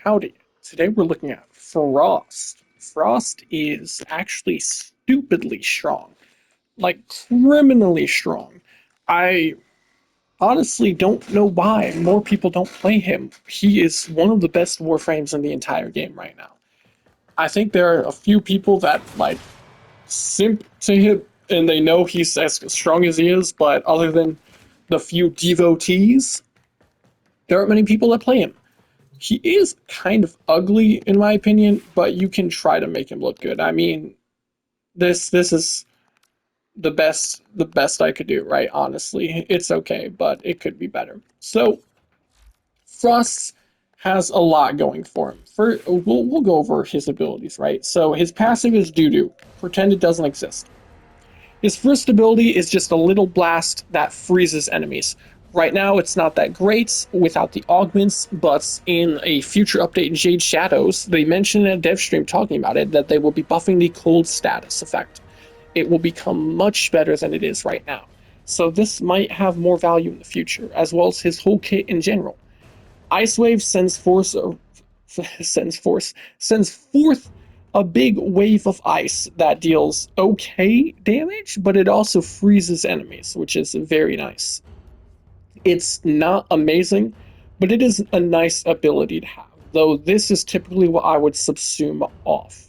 Howdy. Today we're looking at Frost. Frost is actually stupidly strong, like criminally strong. I honestly don't know why more people don't play him. He is one of the best Warframes in the entire game right now. I think there are a few people that like simp to him and they know he's as strong as he is, but other than the few devotees, there aren't many people that play him. He is kind of ugly in my opinion, but you can try to make him look good. I mean, this is the best I could do, right? Honestly, it's okay, but it could be better. So Frost has a lot going for him. We'll go over his abilities, right? So his passive is doo doo. Pretend it doesn't exist. His first ability is just a little blast that freezes enemies. Right now, it's not that great without the augments, but in a future update in Jade Shadows, they mentioned in a dev stream talking about it that they will be buffing the cold status effect. It will become much better than it is right now. So this might have more value in the future, as well as his whole kit in general. Ice Wave sends forth a big wave of ice that deals okay damage, but it also freezes enemies, which is very nice. It's not amazing, but it is a nice ability to have, though this is typically what I would subsume off.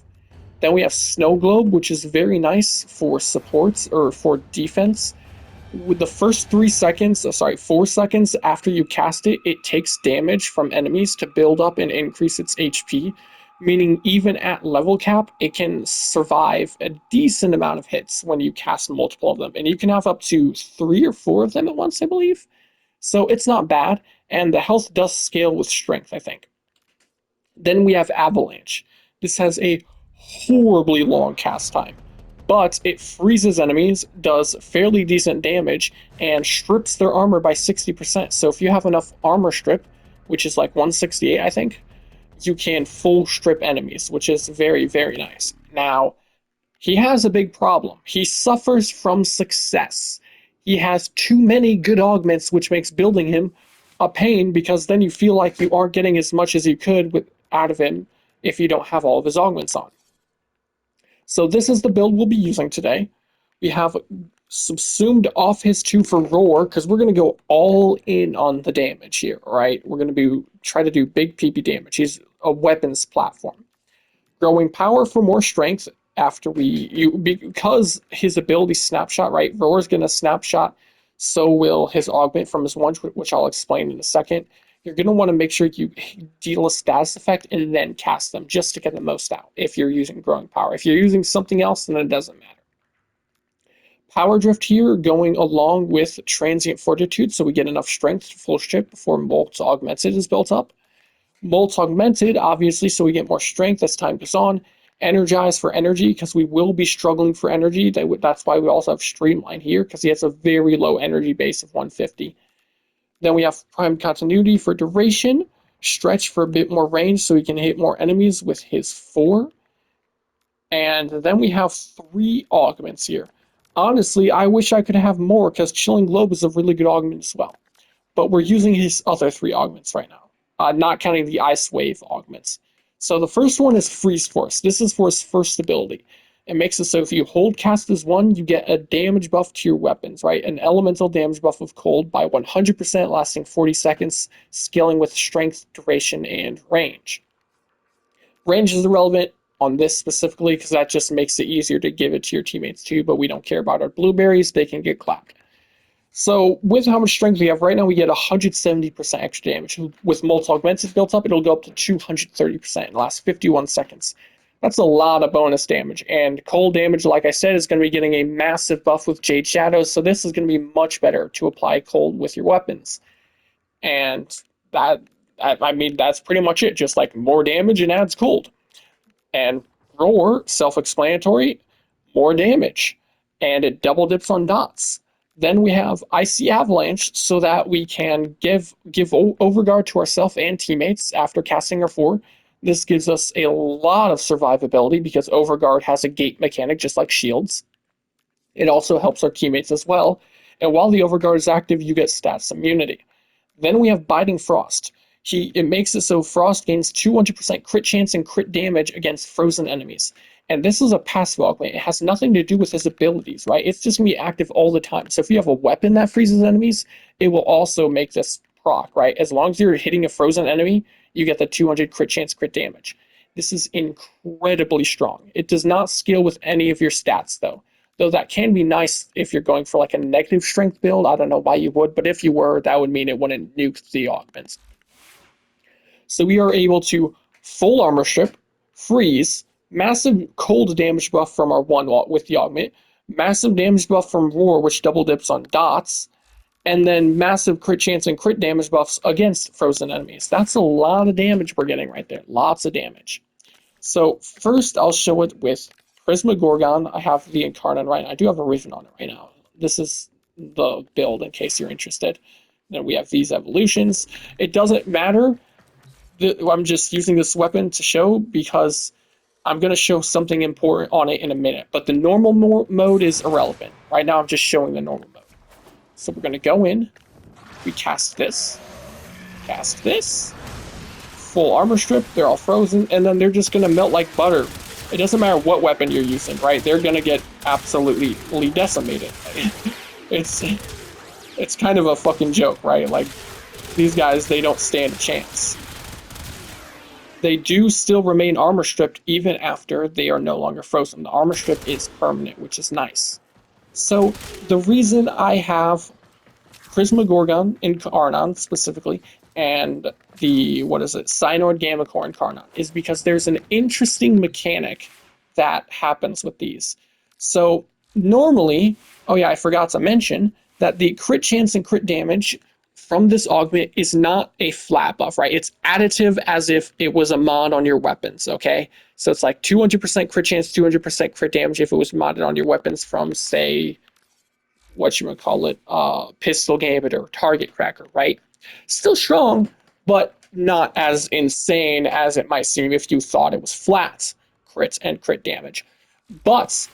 Then we have Snow Globe, which is very nice for supports or for defense. With the first 3 seconds, 4 seconds after you cast it, it takes damage from enemies to build up and increase its HP, meaning even at level cap, it can survive a decent amount of hits when you cast multiple of them. And you can have up to 3 or 4 of them at once, I believe. So it's not bad, and the health does scale with strength, I think. Then we have Avalanche. This has a horribly long cast time, but it freezes enemies, does fairly decent damage, and strips their armor by 60%. So if you have enough armor strip, which is like 168, I think, you can full strip enemies, which is very, very nice. Now, he has a big problem. He suffers from success. He has too many good augments, which makes building him a pain because then you feel like you aren't getting as much as you could out of him if you don't have all of his augments on. So this is the build we'll be using today. We have subsumed off his 2 for Roar because we're going to go all in on the damage here, right? We're going to try to do big PP damage. He's a weapons platform. Growing power for more strength after because his ability snapshot, right? Roar's going to snapshot, so will his augment from his one, which I'll explain in a second. You're going to want to make sure you deal a status effect and then cast them just to get the most out if you're using growing power. If you're using something else, then it doesn't matter. Power drift here going along with transient fortitude, so we get enough strength to full strip before Molt augmented is built up. Molt augmented, obviously, so we get more strength as time goes on. Energize for energy, because we will be struggling for energy. That's why we also have Streamline here, because he has a very low energy base of 150. Then we have Prime Continuity for duration. Stretch for a bit more range, so he can hit more enemies with his 4. And then we have 3 augments here. Honestly, I wish I could have more, because Chilling Globe is a really good augment as well. But we're using his other 3 augments right now. Not counting the Ice Wave augments. So the first one is Freeze Force. This is for his first ability. It makes it so if you hold cast as 1, you get a damage buff to your weapons, right? An elemental damage buff of cold by 100%, lasting 40 seconds, scaling with strength, duration, and range. Range is irrelevant on this specifically because that just makes it easier to give it to your teammates too, but we don't care about our blueberries, they can get clapped. So with how much strength we have right now, we get 170% extra damage. With Molt Augmented built up, it'll go up to 230% and last 51 seconds. That's a lot of bonus damage. And cold damage, like I said, is going to be getting a massive buff with Jade Shadows, so this is going to be much better to apply cold with your weapons. And I mean, that's pretty much it. Just like more damage and adds cold. And Roar, self-explanatory, more damage. And it double dips on dots. Then we have Icy Avalanche so that we can give Overguard to ourselves and teammates after casting our 4. This gives us a lot of survivability because Overguard has a gate mechanic just like shields. It also helps our teammates as well. And while the Overguard is active, you get stats immunity. Then we have Biting Frost. It makes it so Frost gains 200% crit chance and crit damage against frozen enemies. And this is a passive augment. It has nothing to do with his abilities, right? It's just gonna be active all the time. So if you have a weapon that freezes enemies, it will also make this proc, right? As long as you're hitting a frozen enemy, you get the 200 crit chance, crit damage. This is incredibly strong. It does not scale with any of your stats, though that can be nice if you're going for like a negative strength build. I don't know why you would, but if you were, that would mean it wouldn't nuke the augments. So we are able to full armor strip, freeze, massive cold damage buff from our one with the augment, massive damage buff from roar, which double dips on dots, and then massive crit chance and crit damage buffs against frozen enemies. That's a lot of damage we're getting right there. Lots of damage. So first I'll show it with Prismagorgon. I have the Incarnate right now. I do have a Riven on it right now. This is the build in case you're interested. Then we have these evolutions. It doesn't matter. I'm just using this weapon to show because I'm going to show something important on it in a minute. But the normal mode is irrelevant. Right now I'm just showing the normal mode. So we're going to go in. We cast this. Full armor strip, they're all frozen, and then they're just gonna melt like butter. It doesn't matter what weapon you're using, right? They're gonna get absolutely decimated. It's kind of a fucking joke, right? Like, these guys, they don't stand a chance. They do still remain armor stripped even after they are no longer frozen. The armor strip is permanent, which is nice. So the reason I have Prismagorgon Incarnon specifically, and the, Synod Gammacore Incarnon, is because there's an interesting mechanic that happens with these. So normally, oh yeah, I forgot to mention that the crit chance and crit damage from this augment is not a flat buff, right? It's additive as if it was a mod on your weapons, okay? So it's like 200% crit chance, 200% crit damage if it was modded on your weapons from, say, Pistol Gambit or Target Cracker, right? Still strong, but not as insane as it might seem if you thought it was flat crits and crit damage. But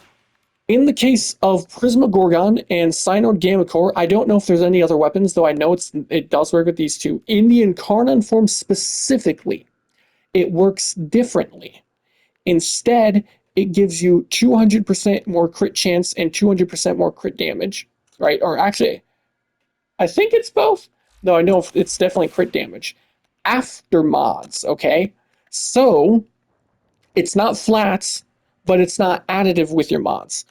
in the case of Prismagorgon and Synod Gammacore, I don't know if there's any other weapons, though I know it does work with these two. In the Incarnon form specifically, it works differently. Instead, it gives you 200% more crit chance and 200% more crit damage, right? Or actually, I think it's both. No, I know it's definitely crit damage. After mods, okay? So, it's not flat, but it's not additive with your mods.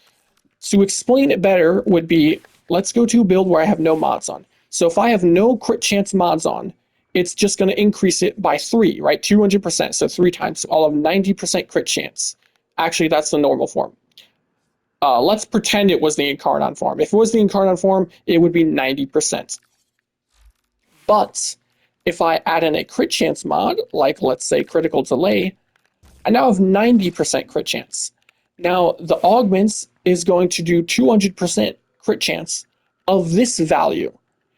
To explain it better would be, let's go to a build where I have no mods on. So if I have no crit chance mods on, it's just going to increase it by 3, right? 200%, so 3 times. So I'll have 90% crit chance. Actually, that's the normal form. Let's pretend it was the Incarnon form. If it was the Incarnon form, it would be 90%. But if I add in a crit chance mod, like let's say critical delay, I now have 90% crit chance. Now the augments is going to do 200% crit chance of this value.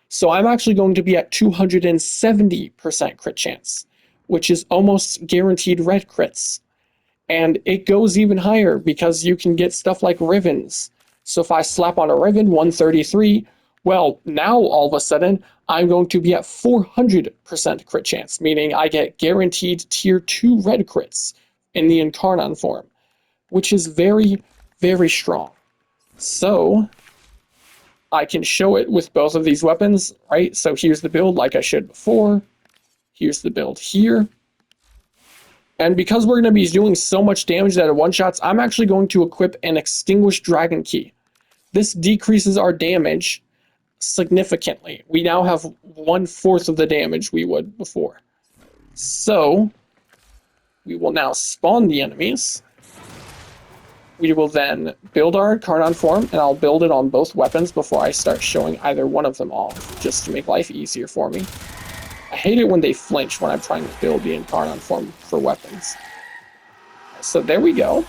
So I'm actually going to be at 270% crit chance, which is almost guaranteed red crits. And it goes even higher because you can get stuff like Rivens. So if I slap on a Riven 133, well, now all of a sudden I'm going to be at 400% crit chance, meaning I get guaranteed tier 2 red crits in the Incarnon form, which is very, very strong. So I can show it with both of these weapons, right? So here's the build like I showed before. Here's the build here. And because we're going to be doing so much damage that it one-shots, I'm actually going to equip an Extinguished Dragon Key. This decreases our damage significantly. We now have 1/4 of the damage we would before. So we will now spawn the enemies. We will then build our Incarnon form, and I'll build it on both weapons before I start showing either one of them off, just to make life easier for me. I hate it when they flinch when I'm trying to build the Incarnon form for weapons. So there we go.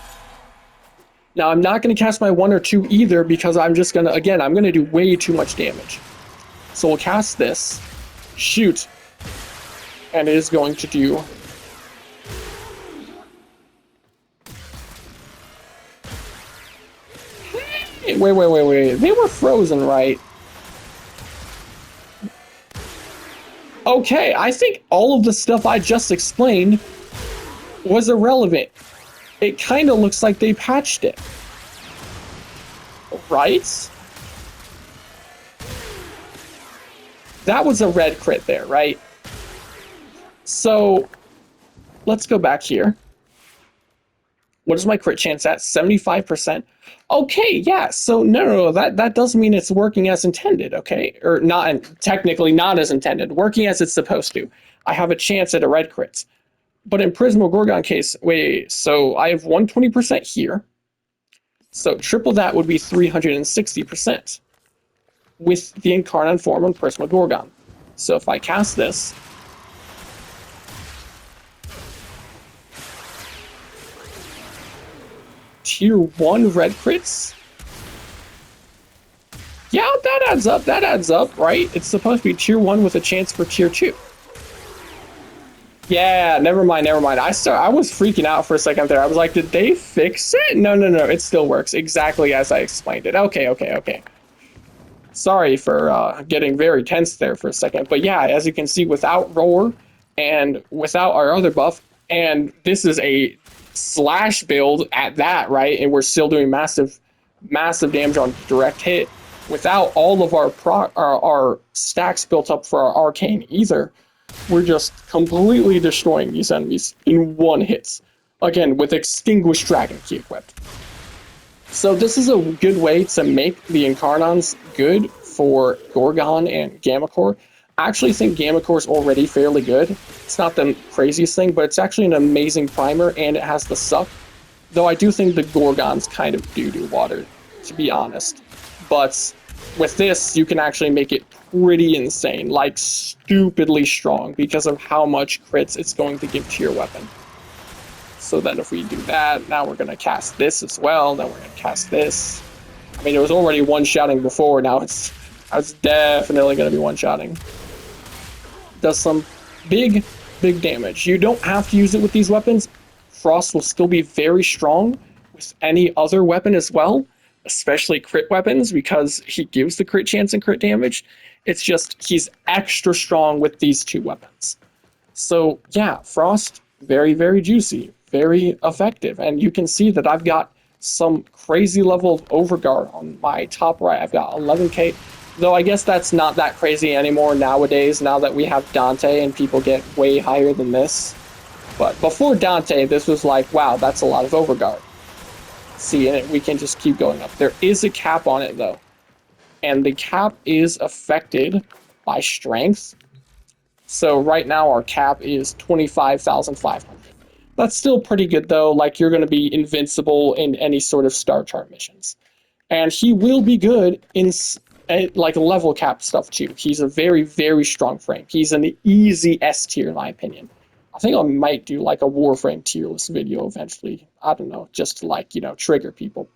Now I'm not going to cast my 1 or 2 either because I'm just going to, again, I'm going to do way too much damage. So we'll cast this, shoot, and it is going to do... Wait. They were frozen, right? Okay, I think all of the stuff I just explained was irrelevant. It kind of looks like they patched it. Right? That was a red crit there, right? So let's go back here. What is my crit chance at? 75%. Okay, yeah. So no, that does mean it's working as intended, okay? Or not, technically not as intended, working as it's supposed to. I have a chance at a red crit. But in Prismo Gorgon case, wait, so I have 120% here. So triple that would be 360% with the Incarnon form on Prisma Gorgon. So if I cast this, tier 1 red crits? Yeah, that adds up, right? It's supposed to be tier 1 with a chance for tier 2. Yeah, never mind. I was freaking out for a second there. I was like, did they fix it? No, it still works exactly as I explained it. Okay. Sorry for getting very tense there for a second. But yeah, as you can see, without Roar and without our other buff, and this is a slash build at that, right? And we're still doing massive damage on direct hit without all of our stacks built up for our arcane either. We're just completely destroying these enemies in one hit. Again, with Extinguished Dragon key equipped. So this is a good way to make the Incarnons good for Gorgon and Gamma Core. I actually think Gamma Core is already fairly good. It's not the craziest thing, but it's actually an amazing primer, and it has the suck. Though I do think the Gorgon's kind of doo-doo water, to be honest. But with this, you can actually make it pretty insane, like stupidly strong, because of how much crits it's going to give to your weapon. So then if we do that, now we're going to cast this as well, then we're going to cast this. I mean, it was already one-shotting before, now it's definitely going to be one-shotting. Does some big damage. You don't have to use it with these weapons. Frost will still be very strong with any other weapon as well, especially crit weapons, because he gives the crit chance and crit damage. It's just he's extra strong with these two weapons. So yeah, Frost, very juicy, very effective. And you can see that I've got some crazy level of Overguard on my top right. I've got 11k, though I guess that's not that crazy anymore nowadays, now that we have Dante and people get way higher than this. But before Dante, this was like, wow, that's a lot of Overguard. See, and we can just keep going up. There is a cap on it, though. And the cap is affected by strength. So right now our cap is 25,500. That's still pretty good, though. Like, you're going to be invincible in any sort of star chart missions. And he will be good in like level cap stuff, too. He's a very strong frame. He's an easy S tier, in my opinion. I think I might do like a Warframe tier list video eventually. I don't know, just to like, trigger people.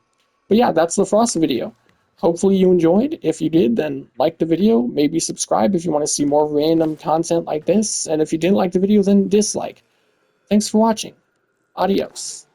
But yeah, that's the Frost video. Hopefully you enjoyed. If you did, then like the video, maybe subscribe if you want to see more random content like this. And if you didn't like the video, then dislike. Thanks for watching. Adios.